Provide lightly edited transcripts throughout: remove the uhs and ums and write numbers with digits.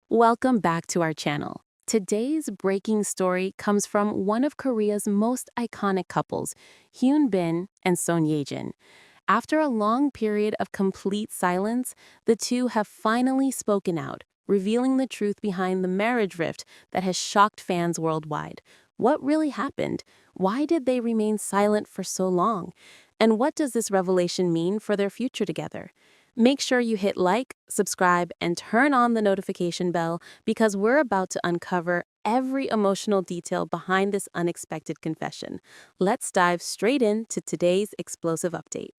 Welcome back to our channel. Today's breaking story comes from one of Korea's most iconic couples, Hyun Bin and Ye-jin. After a long period of complete silence, the two have finally spoken out, revealing the truth behind the marriage rift that has shocked fans worldwide. What really happened? Why did they remain silent for so long? And what does this revelation mean for their future together? Make sure you hit like, subscribe, and turn on the notification bell because we're about to uncover every emotional detail behind this unexpected confession. Let's dive straight into today's explosive update.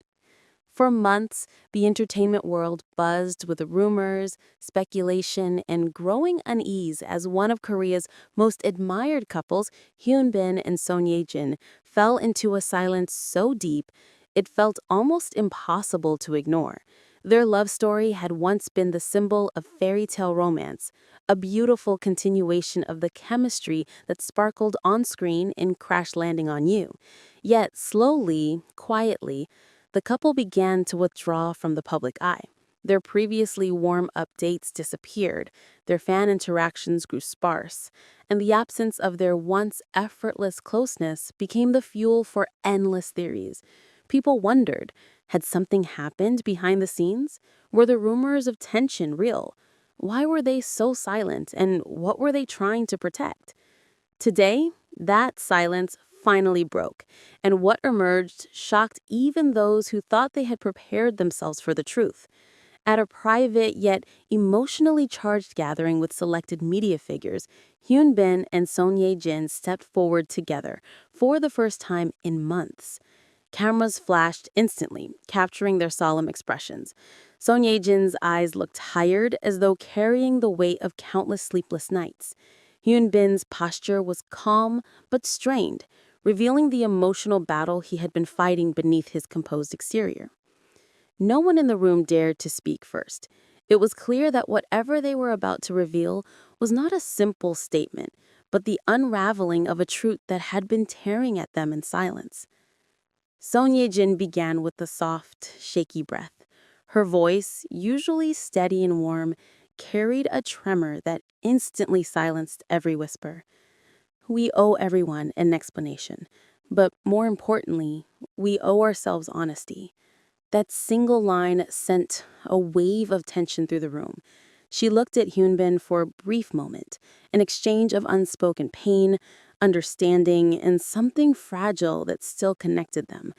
For months, the entertainment world buzzed with rumors, speculation, and growing unease as one of Korea's most admired couples, Hyun Bin and Ye-jin, fell into a silence so deep it felt almost impossible to ignore. Their love story had once been the symbol of fairy tale romance, a beautiful continuation of the chemistry that sparkled on screen in Crash Landing on You. Yet slowly, quietly, the couple began to withdraw from the public eye. Their previously warm updates disappeared, their fan interactions grew sparse, and the absence of their once effortless closeness became the fuel for endless theories. People wondered, had something happened behind the scenes? Were the rumors of tension real? Why were they so silent, and what were they trying to protect? Today, that silence finally broke, and what emerged shocked even those who thought they had prepared themselves for the truth. At a private yet emotionally charged gathering with selected media figures, Hyun Bin and Ye-jin stepped forward together for the first time in months. Cameras flashed instantly, capturing their solemn expressions. Ye-jin's eyes looked tired, as though carrying the weight of countless sleepless nights. Hyun Bin's posture was calm but strained, revealing the emotional battle he had been fighting beneath his composed exterior. No one in the room dared to speak first. It was clear that whatever they were about to reveal was not a simple statement, but the unraveling of a truth that had been tearing at them in silence. Ye-jin began with a soft, shaky breath. Her voice, usually steady and warm, carried a tremor that instantly silenced every whisper. We owe everyone an explanation, but more importantly, we owe ourselves honesty. That single line sent a wave of tension through the room. She looked at Hyunbin for a brief moment, an exchange of unspoken pain, understanding, and something fragile that still connected them.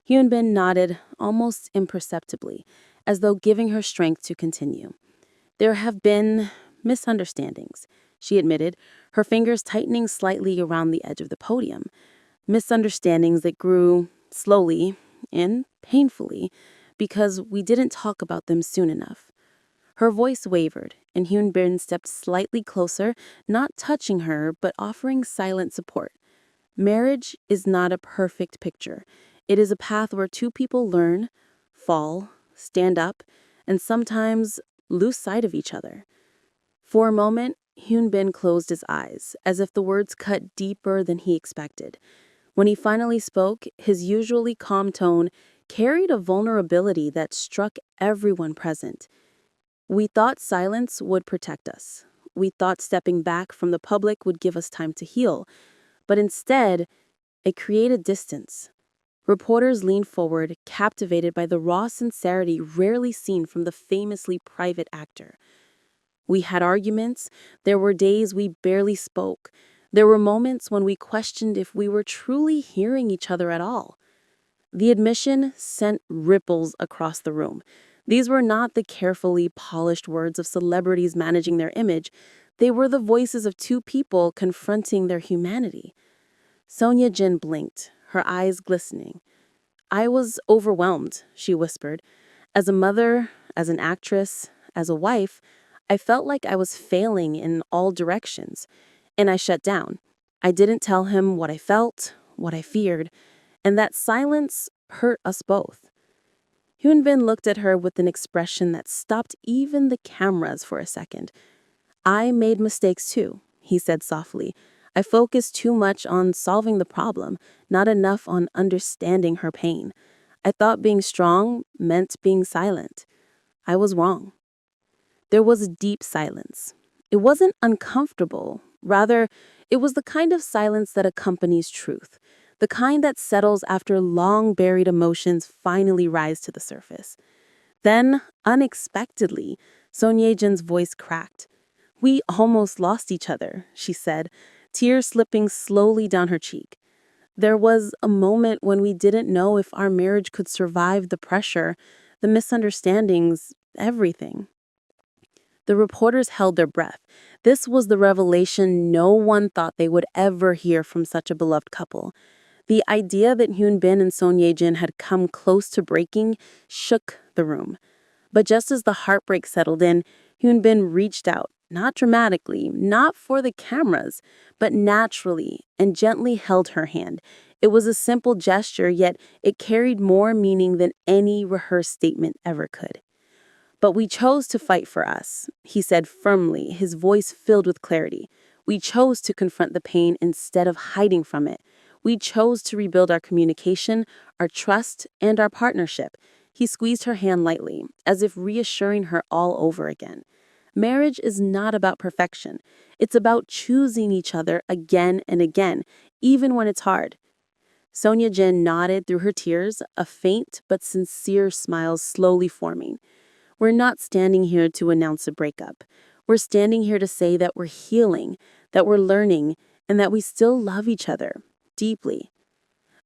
Hyunbin nodded almost imperceptibly, as though giving her strength to continue. There have been misunderstandings, she admitted, her fingers tightening slightly around the edge of the podium. Misunderstandings that grew slowly and painfully because we didn't talk about them soon enough. Her voice wavered, and Hyun Bin stepped slightly closer, not touching her, but offering silent support. Marriage is not a perfect picture. It is a path where two people learn, fall, stand up, and sometimes lose sight of each other. For a moment, Hyun Bin closed his eyes, as if the words cut deeper than he expected. When he finally spoke, his usually calm tone carried a vulnerability that struck everyone present. We thought silence would protect us. We thought stepping back from the public would give us time to heal. But instead, it created distance. Reporters leaned forward, captivated by the raw sincerity rarely seen from the famously private actor. We had arguments. There were days we barely spoke. There were moments when we questioned if we were truly hearing each other at all. The admission sent ripples across the room. These were not the carefully polished words of celebrities managing their image. They were the voices of two people confronting their humanity. Sonia Jin blinked, her eyes glistening. I was overwhelmed, she whispered. As a mother, as an actress, as a wife, I felt like I was failing in all directions, and I shut down. I didn't tell him what I felt, what I feared, and that silence hurt us both. Hyunbin looked at her with an expression that stopped even the cameras for a second. I made mistakes too, he said softly. I focused too much on solving the problem, not enough on understanding her pain. I thought being strong meant being silent. I was wrong. There was a deep silence. It wasn't uncomfortable. Rather, it was the kind of silence that accompanies truth, the kind that settles after long buried emotions finally rise to the surface. Then, unexpectedly, Son Ye-jin's voice cracked. "We almost lost each other," she said, tears slipping slowly down her cheek. "There was a moment when we didn't know if our marriage could survive the pressure, the misunderstandings, everything." The reporters held their breath. This was the revelation no one thought they would ever hear from such a beloved couple. The idea that Hyun Bin and Son Ye-jin had come close to breaking shook the room. But just as the heartbreak settled in, Hyun Bin reached out, not dramatically, not for the cameras, but naturally, and gently held her hand. It was a simple gesture, yet it carried more meaning than any rehearsed statement ever could. "But we chose to fight for us," he said firmly, his voice filled with clarity. "We chose to confront the pain instead of hiding from it. We chose to rebuild our communication, our trust, and our partnership." He squeezed her hand lightly, as if reassuring her all over again. Marriage is not about perfection. It's about choosing each other again and again, even when it's hard. Son Ye-jin nodded through her tears, a faint but sincere smile slowly forming. "We're not standing here to announce a breakup. We're standing here to say that we're healing, that we're learning, and that we still love each other deeply."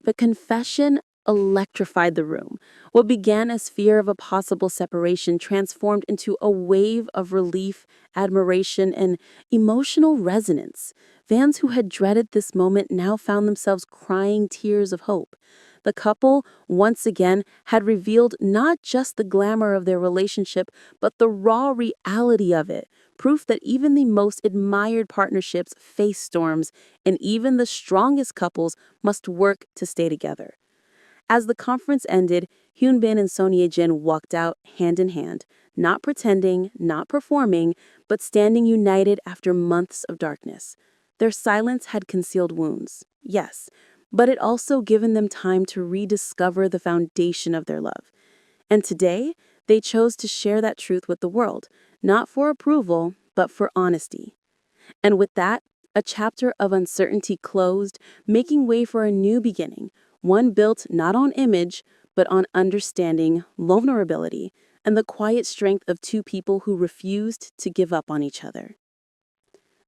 The confession electrified the room. What began as fear of a possible separation transformed into a wave of relief, admiration, and emotional resonance. Fans who had dreaded this moment now found themselves crying tears of hope. The couple, once again, had revealed not just the glamour of their relationship, but the raw reality of it, proof that even the most admired partnerships face storms, and even the strongest couples must work to stay together. As the conference ended, Hyun Bin and Son Ye-jin walked out hand in hand, not pretending, not performing, but standing united after months of darkness. Their silence had concealed wounds, yes, but it also given them time to rediscover the foundation of their love. And today, they chose to share that truth with the world, not for approval, but for honesty. And with that, a chapter of uncertainty closed, making way for a new beginning, one built not on image, but on understanding, vulnerability, and the quiet strength of two people who refused to give up on each other.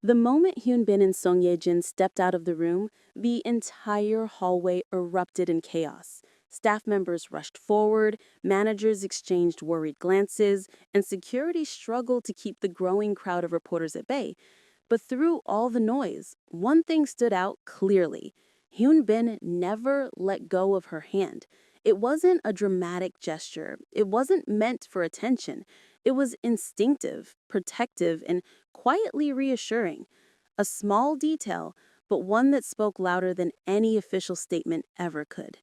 The moment Hyun Bin and Song Ye-jin stepped out of the room, the entire hallway erupted in chaos. Staff members rushed forward, managers exchanged worried glances, and security struggled to keep the growing crowd of reporters at bay. But through all the noise, one thing stood out clearly. Hyun Bin never let go of her hand. It wasn't a dramatic gesture. It wasn't meant for attention. It was instinctive, protective, and quietly reassuring. A small detail, but one that spoke louder than any official statement ever could.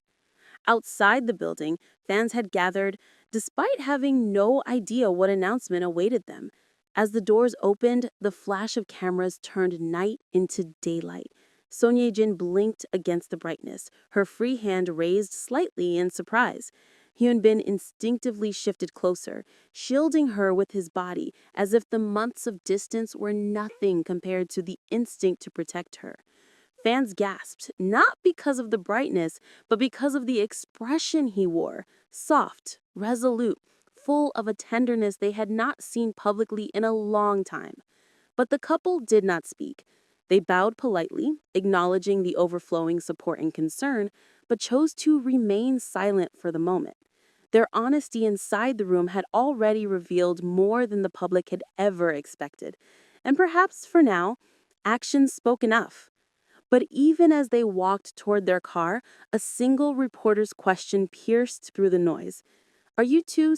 Outside the building, fans had gathered, despite having no idea what announcement awaited them. As the doors opened, the flash of cameras turned night into daylight. Son Ye-jin blinked against the brightness, her free hand raised slightly in surprise. Hyun Bin instinctively shifted closer, shielding her with his body, as if the months of distance were nothing compared to the instinct to protect her. Fans gasped, not because of the brightness, but because of the expression he wore. Soft, resolute, full of a tenderness they had not seen publicly in a long time. But the couple did not speak. They bowed politely, acknowledging the overflowing support and concern, but chose to remain silent for the moment. Their honesty inside the room had already revealed more than the public had ever expected. And perhaps for now, actions spoke enough. But even as they walked toward their car, a single reporter's question pierced through the noise. "Are you two